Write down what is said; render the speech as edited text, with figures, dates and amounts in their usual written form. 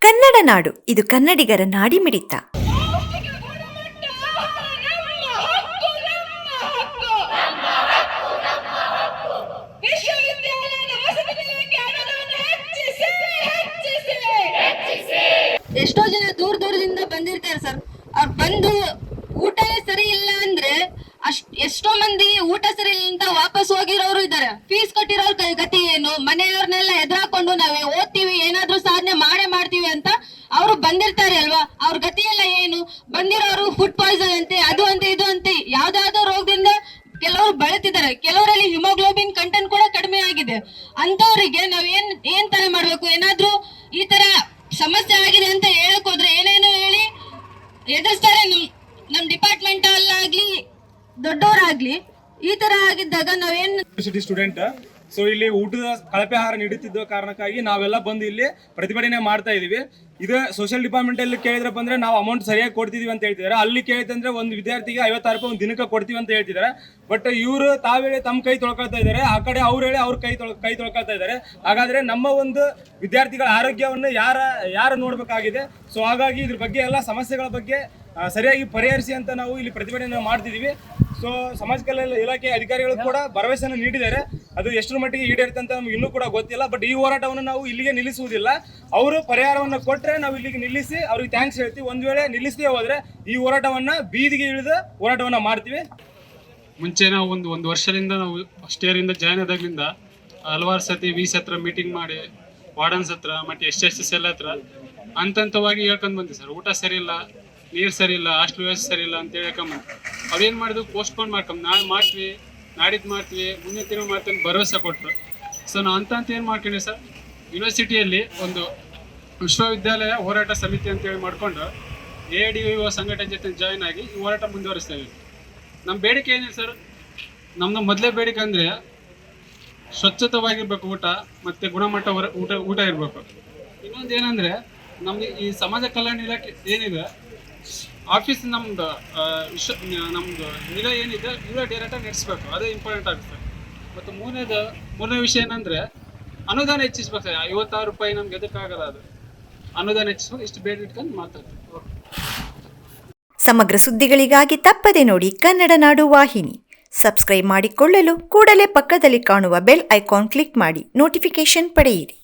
ಕನ್ನಡ ನಾಡು ಇದು ಕನ್ನಡಿಗರ ನಾಡಿಮಿಡಿತ. ಎಷ್ಟೋ ಜನ ದೂರದಿಂದ ಬಂದಿರ್ತಾರೆ ಸರ್. ಅವ್ರು ಬಂದು ಊಟನೇ ಸರಿ ಇಲ್ಲ ಅಂದ್ರೆ ಎಷ್ಟೋ ಮಂದಿ ಊಟ ಸರಿ ಇಲ್ಲ ಅಂತ ವಾಪಸ್ ಹೋಗಿರೋರು ಇದ್ದಾರೆ. ಫೀಸ್ ಕಟ್ಟಿರೋರ್ ಗತಿ ಏನು? ಮನೆಯವ್ರನ್ನೆಲ್ಲ ಎದುರಾಕೊಂಡು ನಾವೇ ಓದ್ತೀವಿ, ಏನಾದ್ರೂ ಸಾಧನೆ ಮಾಡ್ತೀವಿ ಅಂತ ಅವರು ಬಂದಿರ್ತಾರೆ ಅಲ್ವಾ, ಅವ್ರ ಗತಿ ಎಲ್ಲ ಏನು? ಬಂದಿರೋರು ಫುಡ್ ಪಾಯ್ಸನ್ ಅಂತೆ, ಅದು ಅಂತೆ ಇದು ಅಂತೆ ಯಾವ್ದಾವ್ದೋ ರೋಗದಿಂದ ಕೆಲವರು ಬಳಲ್ತಿದ್ದಾರೆ. ಕೆಲವರಲ್ಲಿ ಹಿಮೋಗ್ಲೋಬಿನ್ ಕಂಟೆಂಟ್ ಕೂಡ ಕಡಿಮೆ ಆಗಿದೆ. ಅಂತವರಿಗೆ ನಾವ್ ಏನ್ ತರ ಮಾಡ್ಬೇಕು? ಏನಾದ್ರೂ ಈ ತರ ಸಮಸ್ಯೆ ಆಗಿದೆ ಅಂತ ಹೇಳಕ್ ಹೋದ್ರೆ ಏನೇನೋ ಹೇಳಿ ಎದುರಿಸ್ತಾರೆ. ನಮ್ ಡಿಪಾರ್ಟ್ಮೆಂಟ್ ಅಲ್ಲಾಗ್ಲಿ ದೊಡ್ಡವರಾಗ್ಲಿ ಈ ತರ ಆಗಿದ್ದಾಗ ನಾವೇನ್ ಯೂನಿವರ್ಸಿಟಿ ಸ್ಟೂಡೆಂಟ್. ಸೊ ಇಲ್ಲಿ ಊಟದ ಕಳಪೆ ಆಹಾರ ನೀಡುತ್ತಿದ್ದ ಕಾರಣಕ್ಕಾಗಿ ನಾವೆಲ್ಲ ಬಂದು ಇಲ್ಲಿ ಪ್ರತಿಭಟನೆ ಮಾಡ್ತಾ ಇದೀವಿ. ಇದು ಸೋಷಿಯಲ್ ಡಿಪಾರ್ಟ್ಮೆಂಟ್ ಅಲ್ಲಿ ಕೇಳಿದ್ರಪ್ಪ ಅಂದ್ರೆ ನಾವು ಅಮೌಂಟ್ ಸರಿಯಾಗಿ ಕೊಡ್ತಿದೀವಿ ಅಂತ ಹೇಳ್ತಿದ್ದಾರೆ. ಅಲ್ಲಿ ಕೇಳಿದ್ರೆ ಒಂದು ವಿದ್ಯಾರ್ಥಿಗೆ 56 ರೂಪಾಯಿ ಒಂದು ದಿನಕ್ಕೆ ಕೊಡ್ತೀವಿ ಅಂತ ಹೇಳ್ತಿದ್ದಾರೆ. ಬಟ್ ಇವರು ತಾವೇಳಿ ತಮ್ಮ ಕೈ ತೊಳ್ಕೊಳ್ತಾ ಇದ್ದಾರೆ, ಆ ಕಡೆ ಅವ್ರು ಹೇಳಿ ಅವ್ರ ಕೈ ತೊಳ್ಕೊಳ್ತಾ ಇದ್ದಾರೆ. ಹಾಗಾದ್ರೆ ನಮ್ಮ ಒಂದು ವಿದ್ಯಾರ್ಥಿಗಳ ಆರೋಗ್ಯವನ್ನು ಯಾರು ನೋಡ್ಬೇಕಾಗಿದೆ. ಸೊ ಹಾಗಾಗಿ ಇದ್ರ ಬಗ್ಗೆ ಎಲ್ಲ ಸಮಸ್ಯೆಗಳ ಬಗ್ಗೆ ಸರಿಯಾಗಿ ಪರಿಹರಿಸಿ ಅಂತ ನಾವು ಇಲ್ಲಿ ಪ್ರತಿಭಟನೆ ಮಾಡ್ತಿದೀವಿ. ಸೊ ಸಮಾಜ ಕಲ್ಯಾಣ ಇಲಾಖೆ ಅಧಿಕಾರಿಗಳು ಕೂಡ ಭರವಸೆಯನ್ನು ನೀಡಿದ್ದಾರೆ. ಅದು ಎಷ್ಟರ ಮಟ್ಟಿಗೆ ಈಡೇರುತ್ತೆ ಅಂತ ನಮ್ಗೆ ಇನ್ನೂ ಕೂಡ ಗೊತ್ತಿಲ್ಲ. ಬಟ್ ಈ ಹೋರಾಟವನ್ನು ನಾವು ಇಲ್ಲಿಗೆ ನಿಲ್ಲಿಸುವುದಿಲ್ಲ. ಅವರು ಪರಿಹಾರವನ್ನು ಕೊಟ್ಟರೆ ನಾವು ಇಲ್ಲಿಗೆ ನಿಲ್ಲಿಸಿ ಅವ್ರಿಗೆ ಥ್ಯಾಂಕ್ಸ್ ಹೇಳ್ತೀವಿ. ಒಂದು ವೇಳೆ ನಿಲ್ಲಿಸದೇ ಹೋದ್ರೆ ಈ ಹೋರಾಟವನ್ನು ಬೀದಿಗೆ ಇಳಿದು ಹೋರಾಟವನ್ನು ಮಾಡ್ತೀವಿ. ಮುಂಚೆ ನಾವು ಒಂದು ವರ್ಷದಿಂದ ನಾವು ಫಸ್ಟ್ ಇಯರಿಂದ ಜಾಯ್ನ್ ಆದಾಗ್ಲಿಂದ ಹಲವಾರು ಸತಿ ವಿಸ್ ಹತ್ರ ಮೀಟಿಂಗ್ ಮಾಡಿ, ವಾರ್ಡನ್ಸ್ ಹತ್ರ ಮತ್ತು ಎಸ್ ಎಲ್ಲ ಹತ್ರ ಹಂತವಾಗಿ ಹೇಳ್ಕೊಂಡು ಬಂದಿ ಸರ್. ಊಟ ಸರಿ ಇಲ್ಲ, ನೀರು ಸರಿ ಇಲ್ಲ, ಹಾಸ್ಟೆಲ್ ವ್ಯವಸ್ಥೆ ಸರಿ ಇಲ್ಲ ಅಂತ ಹೇಳ್ಕೊಂಬಂದು ಅವ್ರೇನು ಮಾಡಿದ್ರು ಪೋಸ್ಟ್ಪೋನ್ ಮಾಡ್ಕೊಂಡು ನಾಳೆ ಮಾಡ್ತೀವಿ, ನಾಡಿದ್ದು ಮಾಡ್ತೀವಿ, ಮುಂದಿನ ತಿಂಗಳು ಮಾಡ್ತೀವಿ ಭರವಸೆ ಕೊಟ್ಟರು. ಸೊ ನಾವು ಅಂತ ಏನು ಮಾಡ್ಕೊಂಡ್ವಿ ಸರ್, ಯೂನಿವರ್ಸಿಟಿಯಲ್ಲಿ ಒಂದು ವಿಶ್ವವಿದ್ಯಾಲಯ ಹೋರಾಟ ಸಮಿತಿ ಅಂತೇಳಿ ಮಾಡಿಕೊಂಡು AIDVO ಸಂಘಟನೆ ಜೊತೆ ಜಾಯ್ನ್ ಆಗಿ ಈ ಹೋರಾಟ ಮುಂದುವರಿಸ್ತೇವೆ. ನಮ್ಮ ಬೇಡಿಕೆ ಏನಿದೆ ಸರ್, ನಮ್ಮದು ಮೊದಲೇ ಬೇಡಿಕೆ ಅಂದರೆ ಸ್ವಚ್ಛತವಾಗಿರ್ಬೇಕು ಊಟ, ಮತ್ತು ಗುಣಮಟ್ಟ ಊಟ ಇರಬೇಕು. ಇನ್ನೊಂದು ಏನಂದರೆ ನಮ್ದು ಈ ಸಮಾಜ ಕಲ್ಯಾಣ ಇಲಾಖೆ ಏನಿದೆ ಆಫೀಸ್ ನಮ್ಮದು ನಮ್ಮದು ನಿಲಯ ಏನಿದೆ ಇರೋ ಡೈರೆಕ್ಟಾಗಿ ನಡೆಸಬೇಕು, ಅದೇ ಇಂಪಾರ್ಟೆಂಟ್ ಆಗುತ್ತೆ. ಮತ್ತು ಮೂರನೇ ವಿಷಯ ಏನಂದರೆ ಅನುದಾನ ಹೆಚ್ಚಿಸ್ಬೇಕು ಸರ್. 56 ರೂಪಾಯಿ ನಮ್ಗೆ ಎದಕ್ಕಾಗಲ್ಲ, ಅದು ಅನುದಾನ ಹೆಚ್ಚಿಸ್ಬೇಕು. ಇಷ್ಟು ಬೇಡ ಇಟ್ಕೊಂಡು ಮಾತಾಡ್ತೀವಿ. ಸಮಗ್ರ ಸುದ್ದಿಗಳಿಗಾಗಿ ತಪ್ಪದೆ ನೋಡಿ ಕನ್ನಡ ನಾಡು ವಾಹಿನಿ. ಸಬ್ಸ್ಕ್ರೈಬ್ ಮಾಡಿಕೊಳ್ಳಲು ಕೂಡಲೇ ಪಕ್ಕದಲ್ಲಿ ಕಾಣುವ ಬೆಲ್ ಐಕಾನ್ ಕ್ಲಿಕ್ ಮಾಡಿ ನೋಟಿಫಿಕೇಶನ್ ಪಡೆಯಿರಿ.